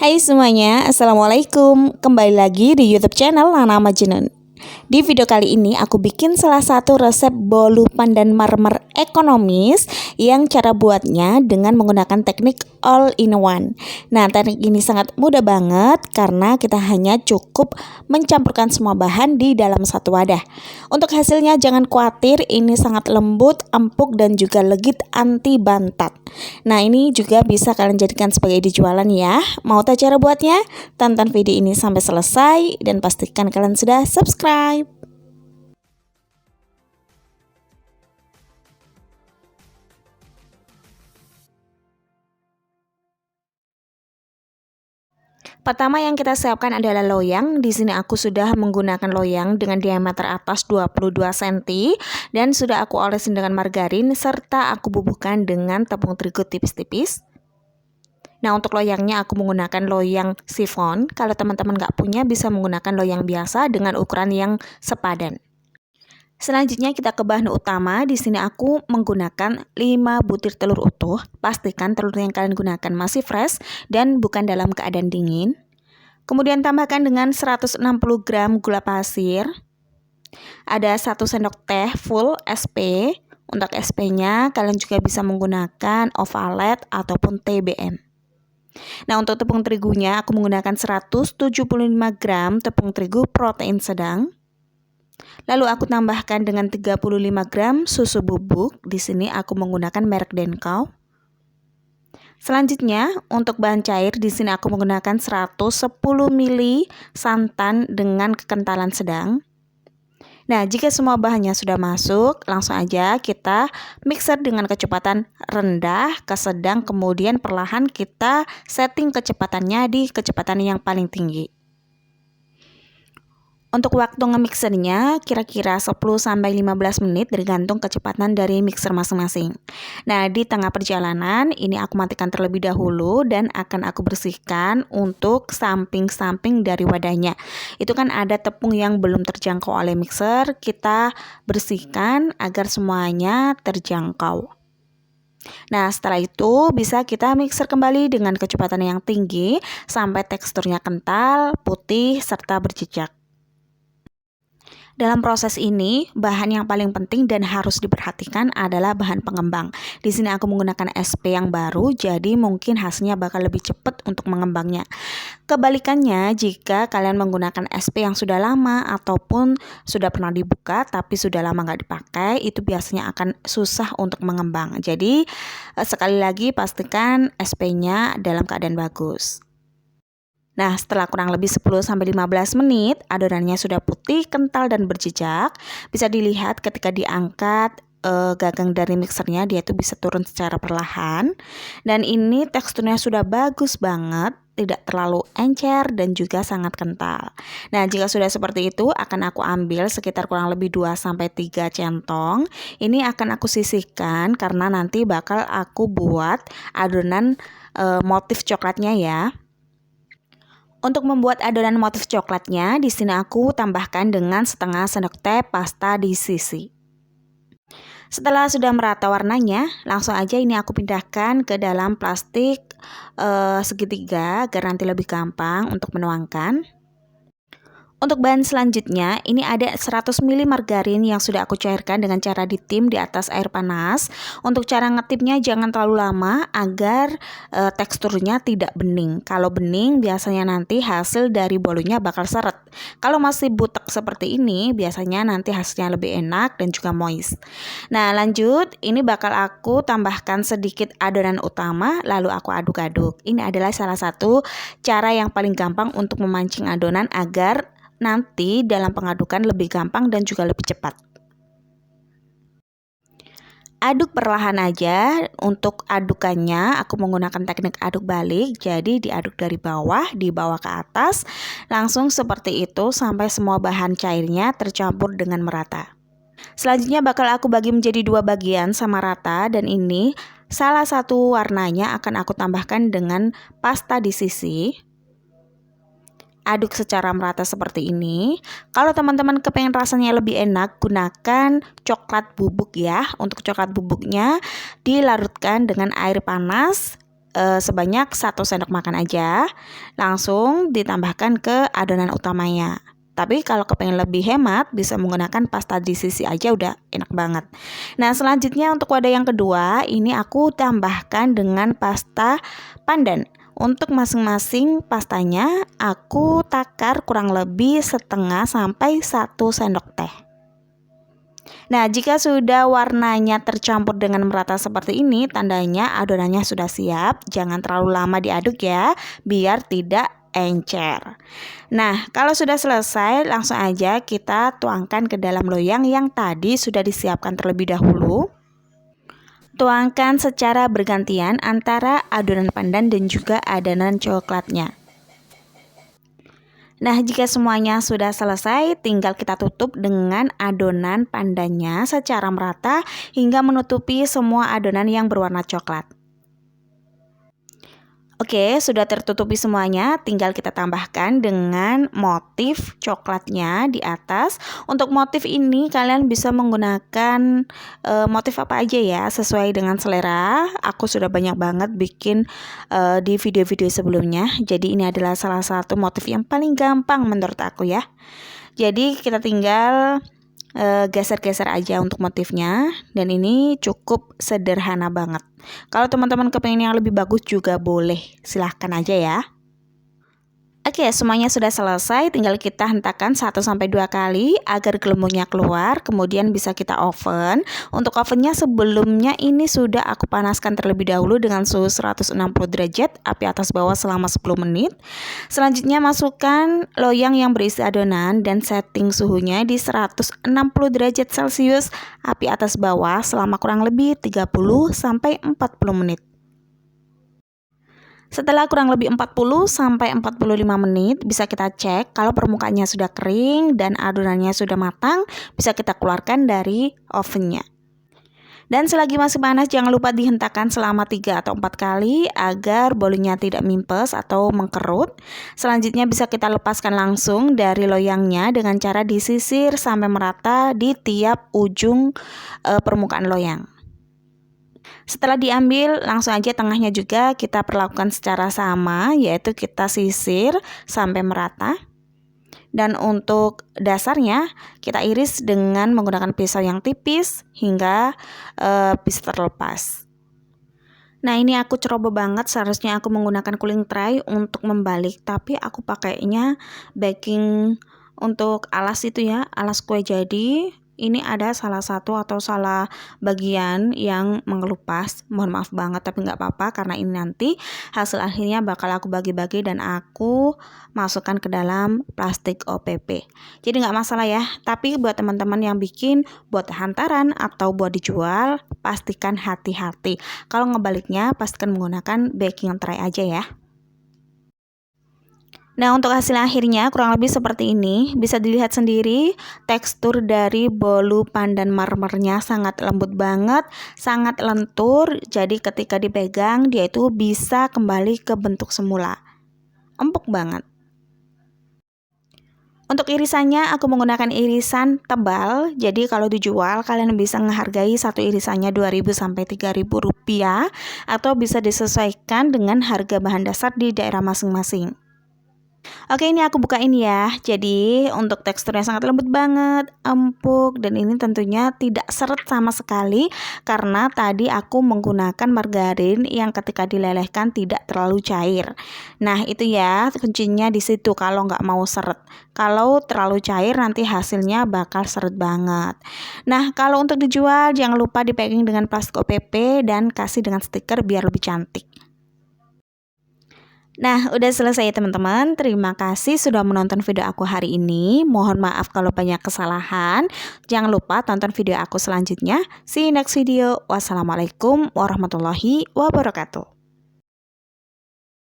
Hai semuanya, Assalamualaikum. Kembali lagi di YouTube channel Nana Majnun. Di video kali ini aku bikin salah satu resep bolu pandan marmer ekonomis yang cara buatnya dengan menggunakan teknik all in one. Nah, teknik ini sangat mudah banget karena kita hanya cukup mencampurkan semua bahan di dalam satu wadah. Untuk hasilnya jangan khawatir, ini sangat lembut, empuk dan juga legit anti bantat. Nah, ini juga bisa kalian jadikan sebagai dijualan ya. Mau tahu cara buatnya? Tonton video ini sampai selesai dan pastikan kalian sudah subscribe. Pertama yang kita siapkan adalah loyang. Di sini aku sudah menggunakan loyang dengan diameter atas 22 cm dan sudah aku olesin dengan margarin serta aku bubuhkan dengan tepung terigu tipis-tipis. Nah, untuk loyangnya aku menggunakan loyang sifon. Kalau teman-teman nggak punya bisa menggunakan loyang biasa dengan ukuran yang sepadan. Selanjutnya kita ke bahan utama. Di sini aku menggunakan 5 butir telur utuh. Pastikan telur yang kalian gunakan masih fresh dan bukan dalam keadaan dingin. Kemudian tambahkan dengan 160 gram gula pasir. Ada 1 sendok teh full SP. Untuk SP-nya kalian juga bisa menggunakan Ovalet ataupun TBM. Nah, untuk tepung terigunya aku menggunakan 175 gram tepung terigu protein sedang. Lalu aku tambahkan dengan 35 gram susu bubuk. Di sini aku menggunakan merek Denkau. Selanjutnya, untuk bahan cair di sini aku menggunakan 110 ml santan dengan kekentalan sedang. Nah, jika semua bahannya sudah masuk, langsung aja kita mixer dengan kecepatan rendah ke sedang, kemudian perlahan kita setting kecepatannya di kecepatan yang paling tinggi. Untuk waktu nge-mixernya kira-kira 10-15 menit tergantung kecepatan dari mixer masing-masing. Nah, di tengah perjalanan ini aku matikan terlebih dahulu dan akan aku bersihkan untuk samping-samping dari wadahnya. Itu kan ada tepung yang belum terjangkau oleh mixer, kita bersihkan agar semuanya terjangkau. Nah, setelah itu bisa kita mixer kembali dengan kecepatan yang tinggi sampai teksturnya kental, putih, serta berjejak. Dalam proses ini, bahan yang paling penting dan harus diperhatikan adalah bahan pengembang. Di sini aku menggunakan SP yang baru, jadi mungkin hasilnya bakal lebih cepat untuk mengembangnya. Kebalikannya, jika kalian menggunakan SP yang sudah lama ataupun sudah pernah dibuka tapi sudah lama nggak dipakai, itu biasanya akan susah untuk mengembang. Jadi, sekali lagi pastikan SP-nya dalam keadaan bagus. Nah, setelah kurang lebih 10-15 menit, adonannya sudah putih, kental, dan berjejak. Bisa dilihat ketika diangkat gagang dari mixernya, dia itu bisa turun secara perlahan. Dan ini teksturnya sudah bagus banget, tidak terlalu encer dan juga sangat kental. Nah, jika sudah seperti itu, akan aku ambil sekitar kurang lebih 2-3 centong. Ini akan aku sisihkan karena nanti bakal aku buat adonan motif coklatnya ya. Untuk membuat adonan motif coklatnya, di sini aku tambahkan dengan setengah sendok teh pasta di sisi. Setelah sudah merata warnanya, langsung aja ini aku pindahkan ke dalam plastik segitiga agar nanti lebih gampang untuk menuangkan. Untuk bahan selanjutnya, ini ada 100 ml margarin yang sudah aku cairkan dengan cara ditim di atas air panas. Untuk cara ngetipnya jangan terlalu lama agar teksturnya tidak bening. Kalau bening biasanya nanti hasil dari bolunya bakal seret. Kalau masih butek seperti ini biasanya nanti hasilnya lebih enak dan juga moist. Nah, lanjut, ini bakal aku tambahkan sedikit adonan utama lalu aku aduk-aduk. Ini adalah salah satu cara yang paling gampang untuk memancing adonan agar nanti dalam pengadukan lebih gampang dan juga lebih cepat. Aduk perlahan aja. Untuk adukannya aku menggunakan teknik aduk balik. Jadi diaduk dari bawah, di bawah ke atas. Langsung seperti itu sampai semua bahan cairnya tercampur dengan merata. Selanjutnya bakal aku bagi menjadi 2 bagian sama rata. Dan ini salah satu warnanya akan aku tambahkan dengan pasta di sisi. Aduk secara merata seperti ini. Kalau teman-teman kepengen rasanya lebih enak, gunakan coklat bubuk ya. Untuk coklat bubuknya dilarutkan dengan air panas sebanyak 1 sendok makan aja. Langsung ditambahkan ke adonan utamanya. Tapi kalau kepengen lebih hemat, bisa menggunakan pasta di sisi aja, udah enak banget. Nah, selanjutnya untuk wadah yang kedua, ini aku tambahkan dengan pasta pandan. Untuk masing-masing pastanya, aku takar kurang lebih setengah sampai 1 sendok teh. Nah, jika sudah warnanya tercampur dengan merata seperti ini, tandanya adonannya sudah siap. Jangan terlalu lama diaduk ya, biar tidak encer. Nah, kalau sudah selesai, langsung aja kita tuangkan ke dalam loyang yang tadi sudah disiapkan terlebih dahulu. Tuangkan secara bergantian antara adonan pandan dan juga adonan coklatnya. Nah, jika semuanya sudah selesai, tinggal kita tutup dengan adonan pandannya secara merata hingga menutupi semua adonan yang berwarna coklat. Oke, sudah tertutupi semuanya, tinggal kita tambahkan dengan motif coklatnya di atas. Untuk motif ini kalian bisa menggunakan motif apa aja ya, sesuai dengan selera. Aku sudah banyak banget bikin di video-video sebelumnya. Jadi ini adalah salah satu motif yang paling gampang menurut aku ya. Jadi kita tinggal geser-geser aja untuk motifnya, dan ini cukup sederhana banget. Kalau teman-teman kepengen yang lebih bagus juga boleh, silahkan aja ya. Oke, semuanya sudah selesai, tinggal kita hentakan 1-2 kali agar gelembungnya keluar, kemudian bisa kita oven. Untuk ovennya sebelumnya ini sudah aku panaskan terlebih dahulu dengan suhu 160 derajat, api atas bawah selama 10 menit. Selanjutnya masukkan loyang yang berisi adonan dan setting suhunya di 160 derajat Celcius, api atas bawah selama kurang lebih 30-40 menit. Setelah kurang lebih 40-45 menit, bisa kita cek kalau permukaannya sudah kering dan adonannya sudah matang, bisa kita keluarkan dari ovennya. Dan selagi masih panas, jangan lupa dihentakkan selama 3 atau 4 kali agar bolunya tidak mimpes atau mengkerut. Selanjutnya bisa kita lepaskan langsung dari loyangnya dengan cara disisir sampai merata di tiap ujung permukaan loyang. Setelah diambil, langsung aja tengahnya juga kita perlakukan secara sama, yaitu kita sisir sampai merata. Dan untuk dasarnya kita iris dengan menggunakan pisau yang tipis hingga bisa terlepas. Nah, ini aku ceroboh banget, seharusnya aku menggunakan cooling tray untuk membalik, tapi aku pakainya baking untuk alas itu ya, alas kue jadi. Ini ada salah satu atau salah bagian yang mengelupas, mohon maaf banget, tapi nggak apa-apa karena ini nanti hasil akhirnya bakal aku bagi-bagi dan aku masukkan ke dalam plastik OPP. Jadi nggak masalah ya, tapi buat teman-teman yang bikin buat hantaran atau buat dijual, pastikan hati-hati. Kalau ngebaliknya, pastikan menggunakan baking tray aja ya. Nah, untuk hasil akhirnya kurang lebih seperti ini. Bisa dilihat sendiri, tekstur dari bolu pandan marmernya sangat lembut banget, sangat lentur. Jadi ketika dipegang, dia itu bisa kembali ke bentuk semula. Empuk banget. Untuk irisannya aku menggunakan irisan tebal. Jadi kalau dijual kalian bisa menghargai satu irisannya 2.000 sampai 3.000 rupiah, atau bisa disesuaikan dengan harga bahan dasar di daerah masing-masing. Oke, ini aku bukain ya. Jadi untuk teksturnya sangat lembut banget, empuk, dan ini tentunya tidak seret sama sekali karena tadi aku menggunakan margarin yang ketika dilelehkan tidak terlalu cair. Nah, itu ya kuncinya di situ kalau nggak mau seret. Kalau terlalu cair nanti hasilnya bakal seret banget. Nah, kalau untuk dijual jangan lupa di packing dengan plastik OPP dan kasih dengan stiker biar lebih cantik. Nah, udah selesai ya teman-teman. Terima kasih sudah menonton video aku hari ini. Mohon maaf kalau banyak kesalahan. Jangan lupa tonton video aku selanjutnya. See you next video. Wassalamualaikum warahmatullahi wabarakatuh.